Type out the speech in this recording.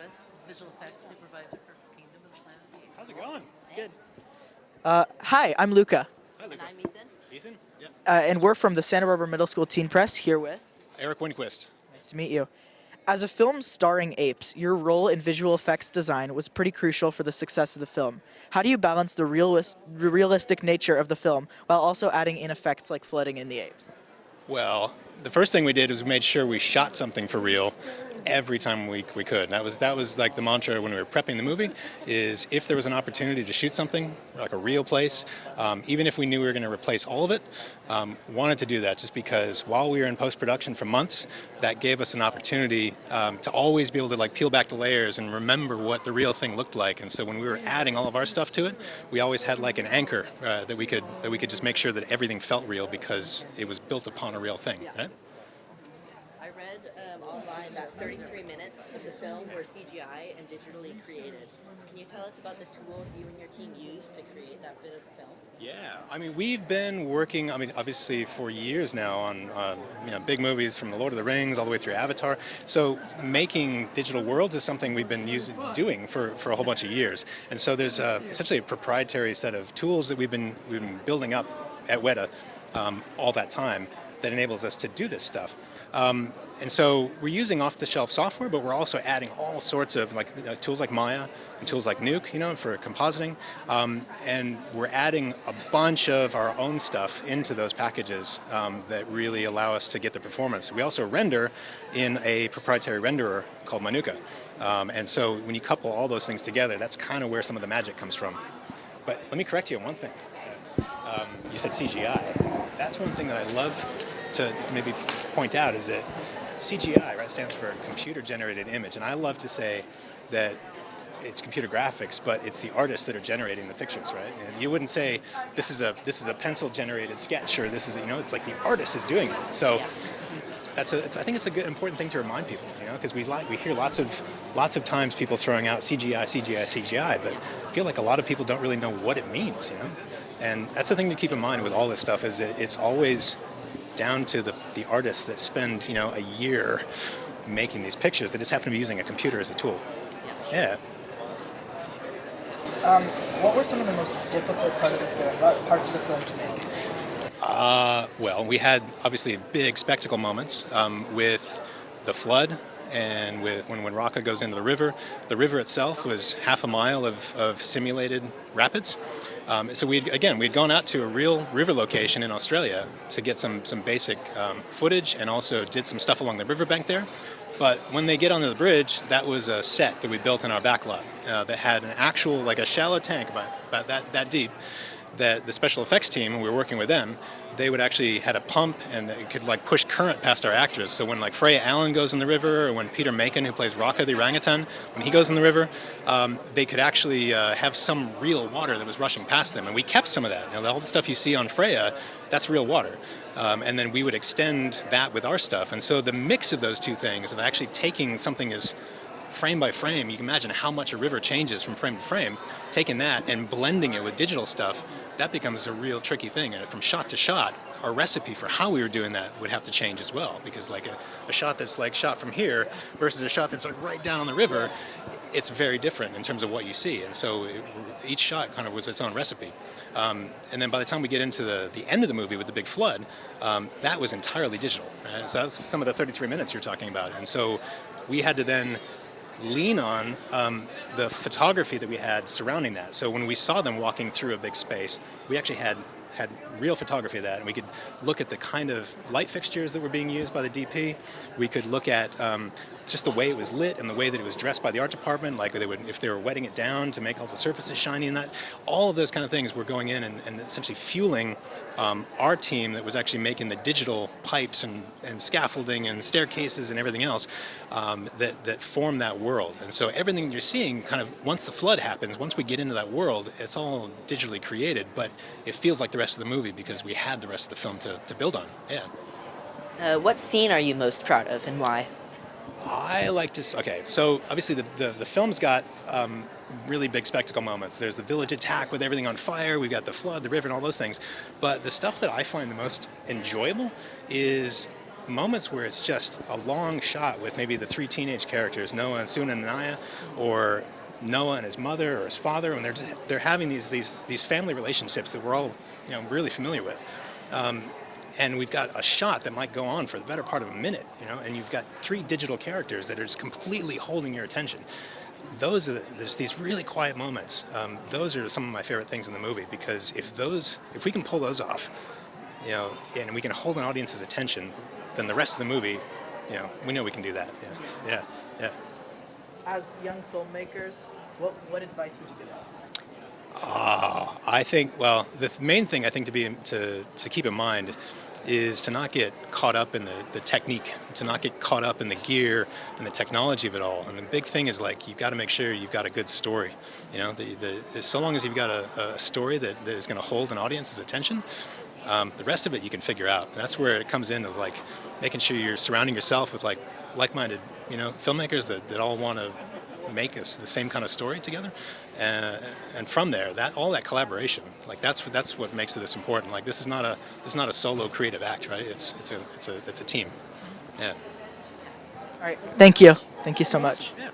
Winquist, visual effects supervisor for Kingdom of the Planet of the Apes. How's it going? Good. Hi, I'm Luka, Hi, And Luka. I'm Ethan. Ethan? Yeah. and we're from the Santa Barbara Middle School Teen Press here with. ERIK WINQUIST. Nice to meet you. As a film starring apes, your role in visual effects design was pretty crucial for the success of the film. How do you balance the realistic nature of the film while also adding in effects like flooding in the apes? Well, the first thing we did was we made sure we shot something for real every time we could. That was like the mantra when we were prepping the movie, is if there was an opportunity to shoot something, like a real place, even if we knew we were going to replace all of it, wanted to do that just because while we were in post-production for months, that gave us an opportunity to always be able to like peel back the layers and remember what the real thing looked like. And so when we were adding all of our stuff to it, we always had like an anchor that we could just make sure that everything felt real because it was built upon a real thing. Right? I read online that 33 minutes of the film were CGI and digitally created. Can you tell us about the tools you and your team used to create that bit of film? Yeah, I mean, we've been working, obviously for years now on big movies from The Lord of the Rings all the way through Avatar. So making digital worlds is something we've been doing for a whole bunch of years. And so there's essentially a proprietary set of tools that we've been building up at Weta all that time that enables us to do this stuff. And so we're using off-the-shelf software, but we're also adding all sorts of tools like Maya and tools like Nuke, for compositing. And we're adding a bunch of our own stuff into those packages that really allow us to get the performance. We also render in a proprietary renderer called Manuka. And so when you couple all those things together, that's kind of where some of the magic comes from. But let me correct you on one thing. You said CGI. That's one thing that I love to maybe point out is that CGI, right, stands for computer-generated image, and I love to say that it's computer graphics, but it's the artists that are generating the pictures, right? And you wouldn't say this is a pencil-generated sketch, or this is it's like the artist is doing it. So I think it's a good important thing to remind people, because we hear lots of times people throwing out CGI, CGI, CGI, but I feel like a lot of people don't really know what it means, And that's the thing to keep in mind with all this stuff is that it's always down to the artists that spend a year making these pictures. They just happen to be using a computer as a tool. Yeah. What were some of the most difficult parts of the film to make? Well, we had obviously big spectacle moments with the flood and when Raka goes into the river. The river itself was half a mile of simulated rapids. So we'd gone out to a real river location in Australia to get some basic footage and also did some stuff along the riverbank there. But when they get onto the bridge, that was a set that we built in our backlot that had an actual, like a shallow tank about that deep, that the special effects team, we were working with them, they would actually had a pump and it could push current past our actors. So when Freya Allen goes in the river, or when Peter Macon, who plays Raka the orangutan, when he goes in the river, they could actually have some real water that was rushing past them. And we kept some of that. All the stuff you see on Freya, that's real water. And then we would extend that with our stuff. And so the mix of those two things, of actually taking something as frame by frame, you can imagine how much a river changes from frame to frame, taking that and blending it with digital stuff, that becomes a real tricky thing. And from shot to shot, our recipe for how we were doing that would have to change as well, because a shot that's shot from here versus a shot that's right down on the river, it's very different in terms of what you see. And so each shot kind of was its own recipe. And then by the time we get into the end of the movie with the big flood, that was entirely digital. Right? So that was some of the 33 minutes you're talking about. And so we had to then lean on the photography that we had surrounding that. So when we saw them walking through a big space, we actually had real photography of that, and we could look at the kind of light fixtures that were being used by the DP. We could look at just the way it was lit and the way that it was dressed by the art department, if they were wetting it down to make all the surfaces shiny, and that all of those kind of things were going in and essentially fueling our team that was actually making the digital pipes and scaffolding and staircases and everything else that form that world. And so everything you're seeing, kind of once the flood happens, once we get into that world, it's all digitally created, but it feels like the rest of the movie because we had the rest of the film to build on. Yeah. What scene are you most proud of and why? I like to. Okay, so obviously the film's got really big spectacle moments. There's the village attack with everything on fire. We've got the flood, the river, and all those things. But the stuff that I find the most enjoyable is moments where it's just a long shot with maybe the three teenage characters, Noah and Suna and Naya, or Noah and his mother or his father, and they're having these family relationships that we're all really familiar with. And we've got a shot that might go on for the better part of a minute, and you've got three digital characters that are just completely holding your attention. There's these really quiet moments. Those are some of my favorite things in the movie, because if we can pull those off, and we can hold an audience's attention, then the rest of the movie, we know we can do that. Yeah. As young filmmakers, what advice would you give us? I think, well, the main thing I think to keep in mind is to not get caught up in the technique, to not get caught up in the gear and the technology of it all. And the big thing is, like, you've got to make sure you've got a good story. So long as you've got a story that is going to hold an audience's attention, the rest of it you can figure out. And that's where it comes in of, like, making sure you're surrounding yourself with like-minded filmmakers that all want to make us the same kind of story together, and from there, all that collaboration, like that's what makes this important. Like, this is not a solo creative act, right? It's a team. Yeah. All right. Thank you so much. Yeah.